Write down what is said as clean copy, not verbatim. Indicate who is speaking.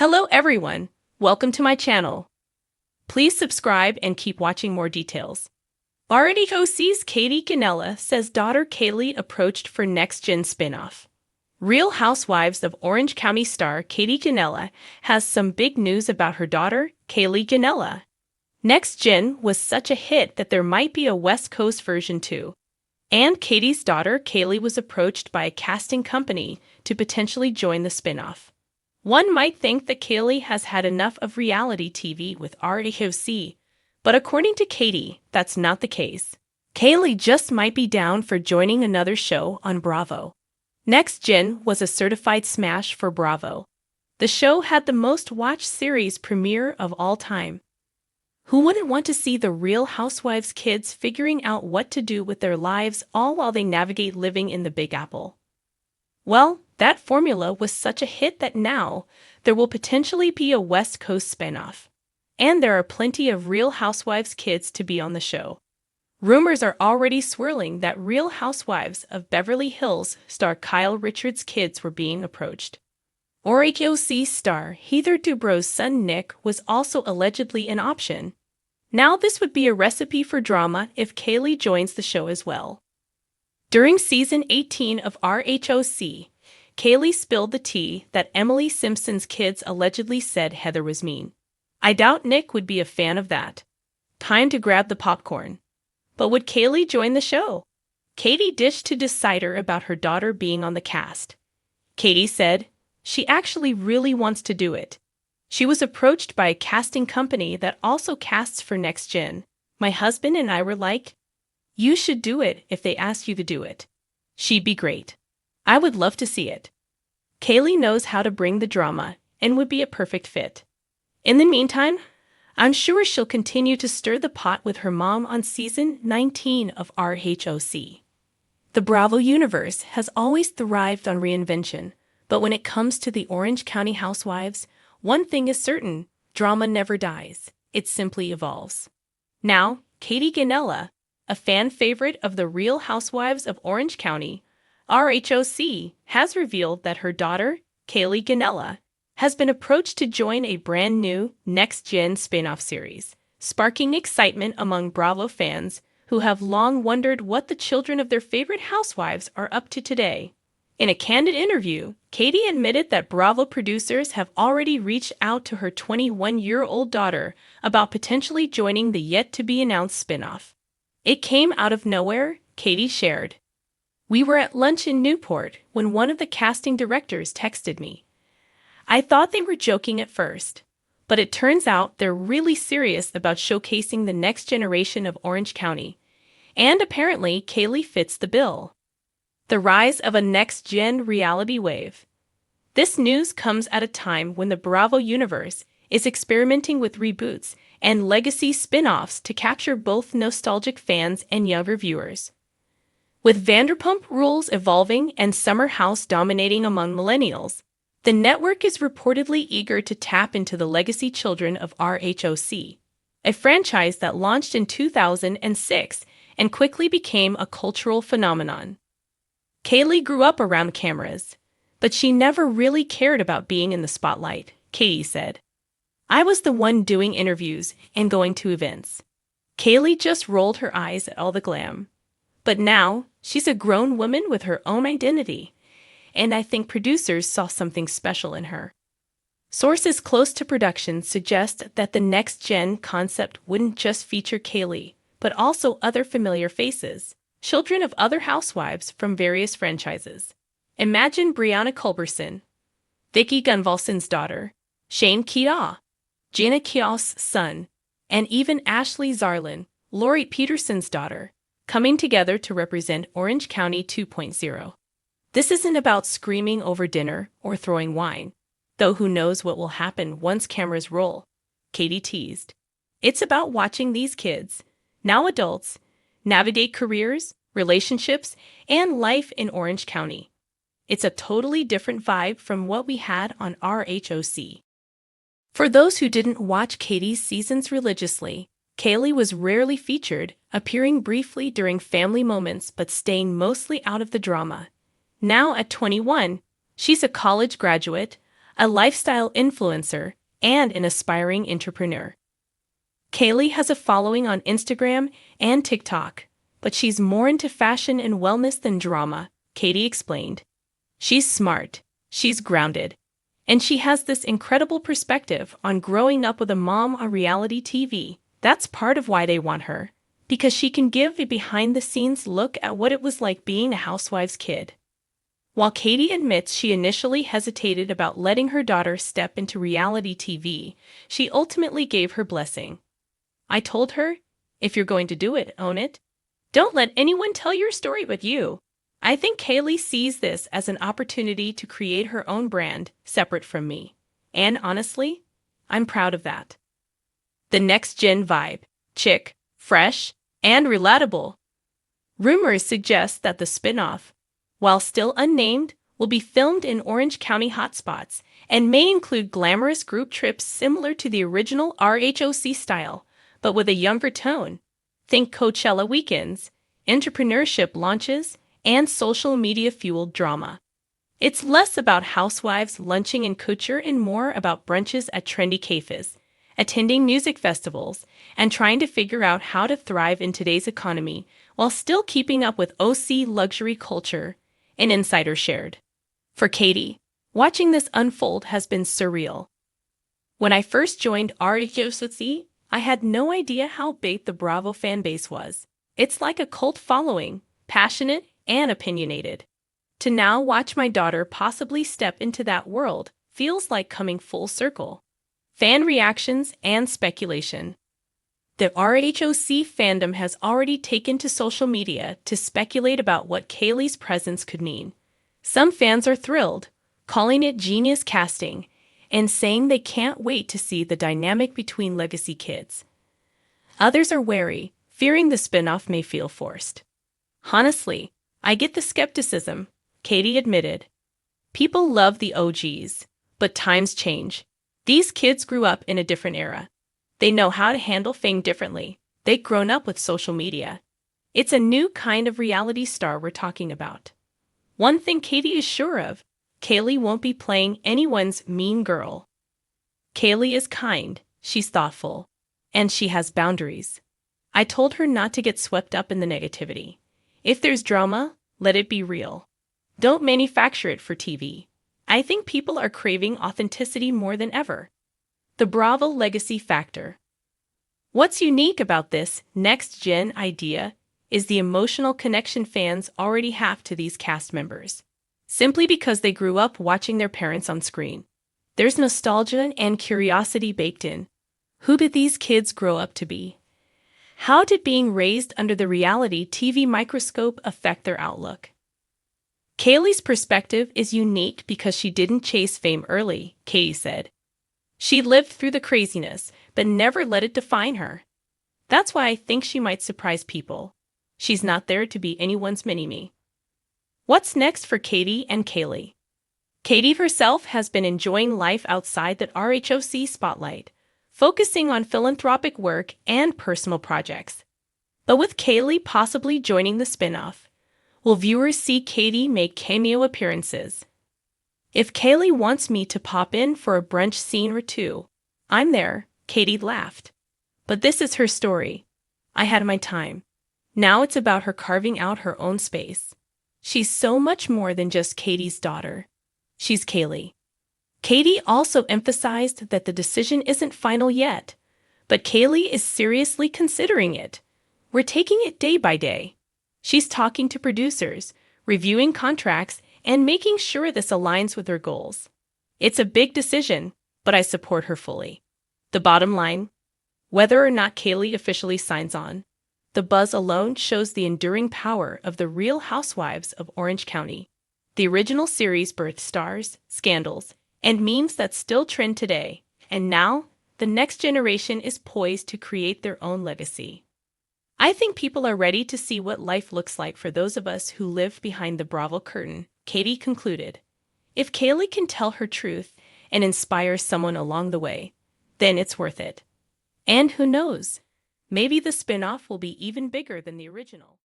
Speaker 1: Hello everyone, welcome to my channel. Please subscribe and keep watching more details. RHOC's Ginella says daughter Kaili approached for next-gen spin-off. Real Housewives of Orange County star Ginella has some big news about her daughter, Kaili Ginella. Next Gen was such a hit that there might be a West Coast version too. And Katie's daughter Kaili was approached by a casting company to potentially join the spin-off. One might think that Kaili has had enough of reality TV with RHOC, but according to Katie, that's not the case. Kaili just might be down for joining another show on Bravo. Next Gen was a certified smash for Bravo. The show had the most watched series premiere of all time. Who wouldn't want to see the Real Housewives kids figuring out what to do with their lives all while they navigate living in the Big Apple? Well, that formula was such a hit that now there will potentially be a West Coast spinoff. And there are plenty of Real Housewives kids to be on the show. Rumors are already swirling that Real Housewives of Beverly Hills star Kyle Richards' kids were being approached. RHOC star Heather Dubrow's son Nick was also allegedly an option. Now this would be a recipe for drama if Kaili joins the show as well. During season 18 of RHOC, Kaili spilled the tea that Emily Simpson's kids allegedly said Heather was mean. I doubt Nick would be a fan of that. Time to grab the popcorn. But would Kaili join the show? Katie dished to Decider about her daughter being on the cast. Katie said she actually really wants to do it. She was approached by a casting company that also casts for Next Gen. My husband and I were like, you should do it if they asked you to do it. She'd be great. I would love to see it. Kaili knows how to bring the drama and would be a perfect fit. In the meantime, I'm sure she'll continue to stir the pot with her mom on season 19 of RHOC. The Bravo universe has always thrived on reinvention, but when it comes to the Orange County Housewives, one thing is certain: drama never dies, it simply evolves. Now, Ginella, a fan favorite of the Real Housewives of Orange County, RHOC, has revealed that her daughter, Kaili Ginella, has been approached to join a brand new Next Gen spin-off series, sparking excitement among Bravo fans who have long wondered what the children of their favorite housewives are up to today. In a candid interview, Katie admitted that Bravo producers have already reached out to her 21-year-old daughter about potentially joining the yet-to-be-announced spin-off. It came out of nowhere, Katie shared. We were at lunch in Newport when one of the casting directors texted me. I thought they were joking at first, but it turns out they're really serious about showcasing the next generation of Orange County. And apparently, Kaili fits the bill. The rise of a next-gen reality wave. This news comes at a time when the Bravo universe is experimenting with reboots and legacy spin-offs to capture both nostalgic fans and younger viewers. With Vanderpump Rules evolving and Summer House dominating among millennials, the network is reportedly eager to tap into the legacy children of RHOC, a franchise that launched in 2006 and quickly became a cultural phenomenon. Kaili grew up around cameras, but she never really cared about being in the spotlight, Katie said. I was the one doing interviews and going to events. Kaili just rolled her eyes at all the glam. But now, she's a grown woman with her own identity, and I think producers saw something special in her. Sources close to production suggest that the next-gen concept wouldn't just feature Kaili, but also other familiar faces, children of other housewives from various franchises. Imagine Brianna Culberson, Vicky Gunvalson's daughter, Shane Keaw, Jenna Keaw's son, and even Ashley Zarlin, Lori Peterson's daughter, coming together to represent Orange County 2.0. This isn't about screaming over dinner or throwing wine, though who knows what will happen once cameras roll, Katie teased. It's about watching these kids, now adults, navigate careers, relationships, and life in Orange County. It's a totally different vibe from what we had on RHOC. For those who didn't watch Katie's seasons religiously, Kaili was rarely featured, appearing briefly during family moments but staying mostly out of the drama. Now at 21, she's a college graduate, a lifestyle influencer, and an aspiring entrepreneur. Kaili has a following on Instagram and TikTok, but she's more into fashion and wellness than drama, Katie explained. She's smart, she's grounded, and she has this incredible perspective on growing up with a mom on reality TV. That's part of why they want her, because she can give a behind-the-scenes look at what it was like being a housewives kid. While Katie admits she initially hesitated about letting her daughter step into reality TV, she ultimately gave her blessing. I told her, if you're going to do it, own it. Don't let anyone tell your story but you. I think Kaili sees this as an opportunity to create her own brand, separate from me. And honestly, I'm proud of that. The next-gen vibe, chic, fresh, and relatable. Rumors suggest that the spin-off, while still unnamed, will be filmed in Orange County hotspots and may include glamorous group trips similar to the original RHOC style, but with a younger tone. Think Coachella weekends, entrepreneurship launches, and social media-fueled drama. It's less about housewives lunching in couture and more about brunches at trendy cafes, attending music festivals, and trying to figure out how to thrive in today's economy while still keeping up with OC luxury culture, an insider shared. For Katie, watching this unfold has been surreal. When I first joined RHOC, I had no idea how big the Bravo fan base was. It's like a cult following, passionate and opinionated. To now watch my daughter possibly step into that world feels like coming full circle. Fan reactions and speculation. The RHOC fandom has already taken to social media to speculate about what Kaili's presence could mean. Some fans are thrilled, calling it genius casting, and saying they can't wait to see the dynamic between legacy kids. Others are wary, fearing the spinoff may feel forced. Honestly, I get the skepticism, Katie admitted. People love the OGs, but times change. These kids grew up in a different era. They know how to handle fame differently. They've grown up with social media. It's a new kind of reality star we're talking about. One thing Katie is sure of, Kaili won't be playing anyone's mean girl. Kaili is kind, she's thoughtful, and she has boundaries. I told her not to get swept up in the negativity. If there's drama, let it be real. Don't manufacture it for TV. I think people are craving authenticity more than ever. The Bravo legacy factor. What's unique about this next-gen idea is the emotional connection fans already have to these cast members, simply because they grew up watching their parents on screen. There's nostalgia and curiosity baked in. Who did these kids grow up to be? How did being raised under the reality TV microscope affect their outlook? Kaili's perspective is unique because she didn't chase fame early, Katie said. She lived through the craziness, but never let it define her. That's why I think she might surprise people. She's not there to be anyone's mini-me. What's next for Katie and Kaili? Katie herself has been enjoying life outside the RHOC spotlight, focusing on philanthropic work and personal projects. But with Kaili possibly joining the spinoff, will viewers see Katie make cameo appearances? If Kaili wants me to pop in for a brunch scene or two, I'm there, Katie laughed. But this is her story. I had my time. Now it's about her carving out her own space. She's so much more than just Katie's daughter. She's Kaili. Katie also emphasized that the decision isn't final yet, but Kaili is seriously considering it. We're taking it day by day. She's talking to producers, reviewing contracts, and making sure this aligns with her goals. It's a big decision, but I support her fully. The bottom line? Whether or not Kaili officially signs on, the buzz alone shows the enduring power of the Real Housewives of Orange County. The original series birthed stars, scandals, and memes that still trend today, and now the next generation is poised to create their own legacy. I think people are ready to see what life looks like for those of us who live behind the Bravo curtain, Katie concluded. If Kaili can tell her truth and inspire someone along the way, then it's worth it. And who knows? Maybe the spin-off will be even bigger than the original.